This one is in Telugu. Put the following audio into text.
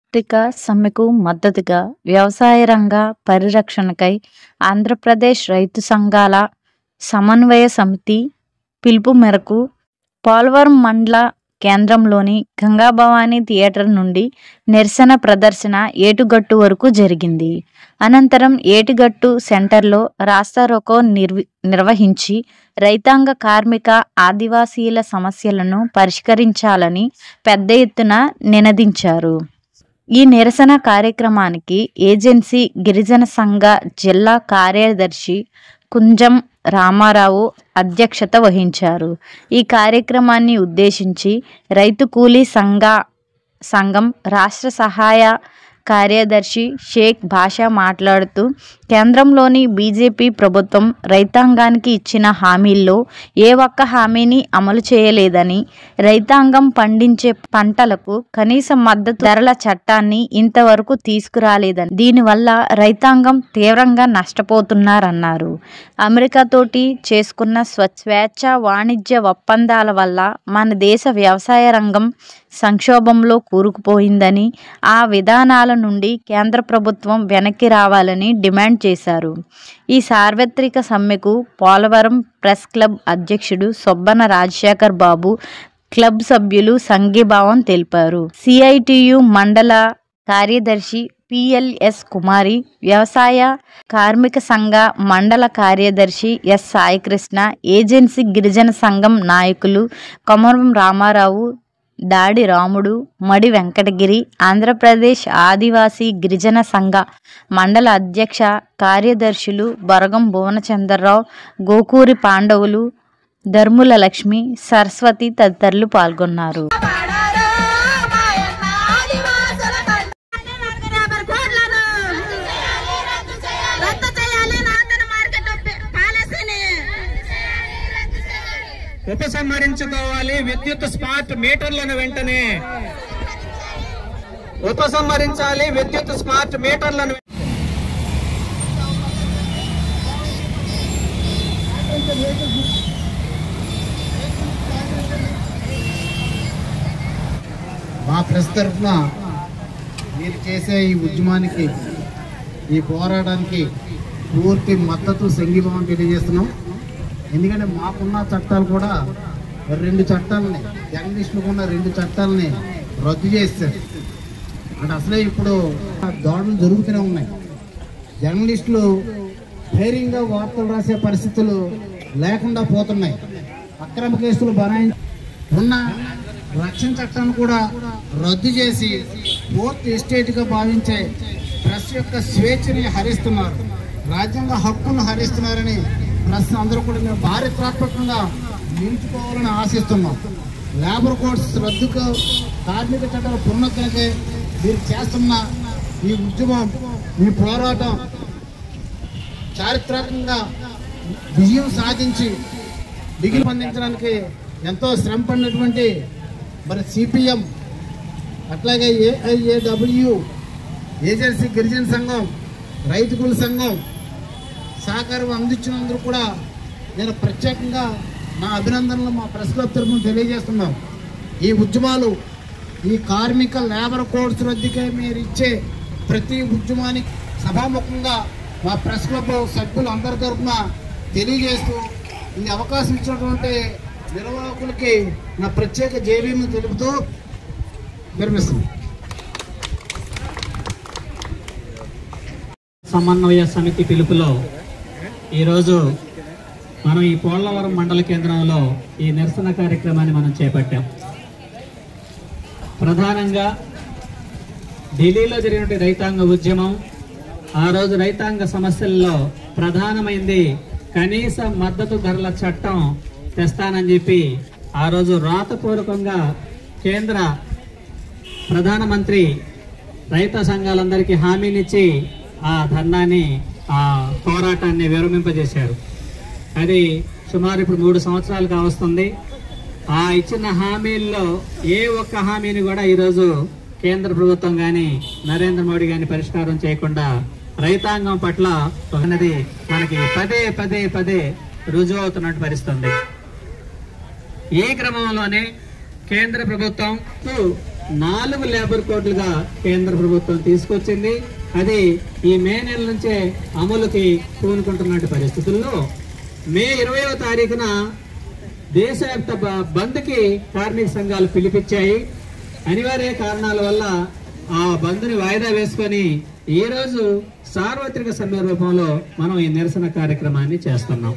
సార్వత్రిక సమ్మెకు మద్దతుగా వ్యవసాయ రంగ పరిరక్షణకై ఆంధ్రప్రదేశ్ రైతు సంఘాల సమన్వయ సమితి పిలుపు మేరకు పోలవరం మండల కేంద్రంలోని గంగాభవాని థియేటర్ నుండి నిరసన ప్రదర్శన ఏటుగట్టు వరకు జరిగింది. అనంతరం ఏటిగట్టు సెంటర్లో రాస్తారోకో నిర్వహించి రైతాంగ, కార్మిక, ఆదివాసీల సమస్యలను పరిష్కరించాలని పెద్ద ఎత్తున నినదించారు. ఈ నిరసన కార్యక్రమానికి ఏజెన్సీ గిరిజన సంఘ జిల్లా కార్యదర్శి కుంజం రామారావు అధ్యక్షత వహించారు. ఈ కార్యక్రమాన్ని ఉద్దేశించి రైతు కూలీ సంఘం రాష్ట్ర సహాయ కార్యదర్శి షేక్ బాషా మాట్లాడుతూ, కేంద్రంలోని బీజేపీ ప్రభుత్వం రైతాంగానికి ఇచ్చిన హామీల్లో ఏ ఒక్క హామీని అమలు చేయలేదని, రైతాంగం పండించే పంటలకు కనీస మద్దతు ధరల చట్టాన్ని ఇంతవరకు తీసుకురాలేదని, దీనివల్ల రైతాంగం తీవ్రంగా నష్టపోతున్నారన్నారు. అమెరికాతోటి చేసుకున్న స్వేచ్ఛ వాణిజ్య ఒప్పందాల వల్ల మన దేశ వ్యవసాయ రంగం సంక్షోభంలో కూరుకుపోయిందని, ఆ విధానాల నుండి కేంద్ర ప్రభుత్వం వెనక్కి రావాలని డిమాండ్ చేశారు. ఈ సార్వత్రిక సమ్మెకు పోలవరం ప్రెస్ క్లబ్ అధ్యక్షుడు సొబ్బన రాజశేఖర్ బాబు, క్లబ్ సభ్యులు సంఘీభావం తెలిపారు. సిఐటియు మండల కార్యదర్శి పిఎల్ఎస్ కుమారి, వ్యవసాయ కార్మిక సంఘ మండల కార్యదర్శి ఎస్ సాయికృష్ణ, ఏజెన్సీ గిరిజన సంఘం నాయకులు కొమరం రామారావు, దాడి రాముడు, మడి వెంకటగిరి, ఆంధ్రప్రదేశ్ ఆదివాసీ గిరిజన సంఘ మండల అధ్యక్ష కార్యదర్శులు బొరగం భువనచంద్రరావు, గోకూరి పాండవులు, ధర్ముల లక్ష్మి, సరస్వతి తదితరులు పాల్గొన్నారు. ఉపసంహరించుకోవాలి విద్యుత్ స్మార్ట్ మీటర్లను వెంటనే ఉపసంహరించాలి. విద్యుత్ స్మార్ట్ మీటర్లను మా ప్రెస్ తరఫున మీరు చేసే ఈ ఉద్యమానికి, ఈ పోరాటానికి పూర్తి మద్దతు, సంఘీభావం తెలియజేస్తున్నాం. ఎందుకంటే మాకున్న చట్టాలు కూడా 2 చట్టాలని, జర్నలిస్టులకు ఉన్న 2 చట్టాలని రద్దు చేస్తారు. అంటే అసలే ఇప్పుడు దాడులు జరుగుతూనే ఉన్నాయి. జర్నలిస్టులు ధైర్యంగా వార్తలు రాసే పరిస్థితులు లేకుండా పోతున్నాయి. అక్రమ కేసులు బనాయించి ఉన్న రక్షణ చట్టాన్ని కూడా రద్దు చేసి ఫోర్త్ ఎస్టేట్గా భావించే ప్రెస్ యొక్క స్వేచ్ఛని హరిస్తున్నారు, రాజ్యాంగ హక్కులను హరిస్తున్నారని ప్రెస్ అందరూ కూడా మేము చారిత్రాత్మకంగా నిలుచుకోవాలని ఆశిస్తున్నాం. లేబర్ కోడ్స్ రద్దుకు, కార్మిక చట్టాల పునరుద్ధరణకి మీరు చేస్తున్న ఈ ఉద్యమం, ఈ పోరాటం చారిత్రాత్మకంగా విజయం సాధించి దిగులు పొందించడానికి ఎంతో శ్రమ పడినటువంటి మరి సిపిఎం, అట్లాగే ఏఐఏడబ్ల్యూ, ఏజెన్సీ గిరిజన సంఘం, రైతు కూలీ సంఘం సహకారం అందించినందుకు కూడా నేను ప్రత్యేకంగా నా అభినందనలు మా ప్రెస్ క్లబ్ తరఫున తెలియజేస్తున్నాం. ఈ ఉద్యమాలు, ఈ కార్మిక లేబర్ కోడ్స్ రద్దుకే మీరు ఇచ్చే ప్రతి ఉద్యమానికి సభాముఖంగా మా ప్రెస్ క్లబ్ సభ్యులు అందరి తరఫున తెలియజేస్తూ, ఈ అవకాశం ఇచ్చినటువంటి నిర్వాహకులకి నా ప్రత్యేక జైబీని తెలుపుతూ విరమిస్తున్నాను. సమన్వయ సమితి పిలుపులో ఈరోజు మనం ఈ పోలవరం మండల కేంద్రంలో ఈ నిరసన కార్యక్రమాన్ని మనం చేపట్టాం. ప్రధానంగా ఢిల్లీలో జరిగినటువంటి రైతాంగ ఉద్యమం, ఆ రోజు రైతాంగ సమస్యల్లో ప్రధానమైంది కనీస మద్దతు ధరల చట్టం తెస్తానని చెప్పి ఆ రోజు రాతపూర్వకంగా కేంద్ర ప్రధానమంత్రి రైతు సంఘాలందరికీ హామీనిచ్చి ఆ ధర్నాన్ని, ఆ పోరాటాన్ని విరమింపజేశారు. అది సుమారు ఇప్పుడు 3 సంవత్సరాలు కావస్తుంది. ఆ ఇచ్చిన హామీల్లో ఏ ఒక్క హామీని కూడా ఈరోజు కేంద్ర ప్రభుత్వం కానీ, నరేంద్ర మోడీ కానీ పరిష్కారం చేయకుండా రైతాంగం పట్ల అన్నది మనకి పదే పదే పదే రుజువు అవుతున్నట్టు పరిస్థితుంది. ఈ క్రమంలోనే కేంద్ర ప్రభుత్వం 4 లేబర్ కోడ్లుగా కేంద్ర ప్రభుత్వం తీసుకొచ్చింది. అది ఈ మే నెల నుంచే అమలుకి పూనుకుంటున్న పరిస్థితుల్లో మే 20వ తారీఖున దేశవ్యాప్త బంద్కి కార్మిక సంఘాలు పిలిపించాయి. అనివార్య కారణాల వల్ల ఆ బంద్ని వాయిదా వేసుకొని ఈ రోజు సార్వత్రిక సమ్మె రూపంలో మనం ఈ నిరసన కార్యక్రమాన్ని చేస్తున్నాం.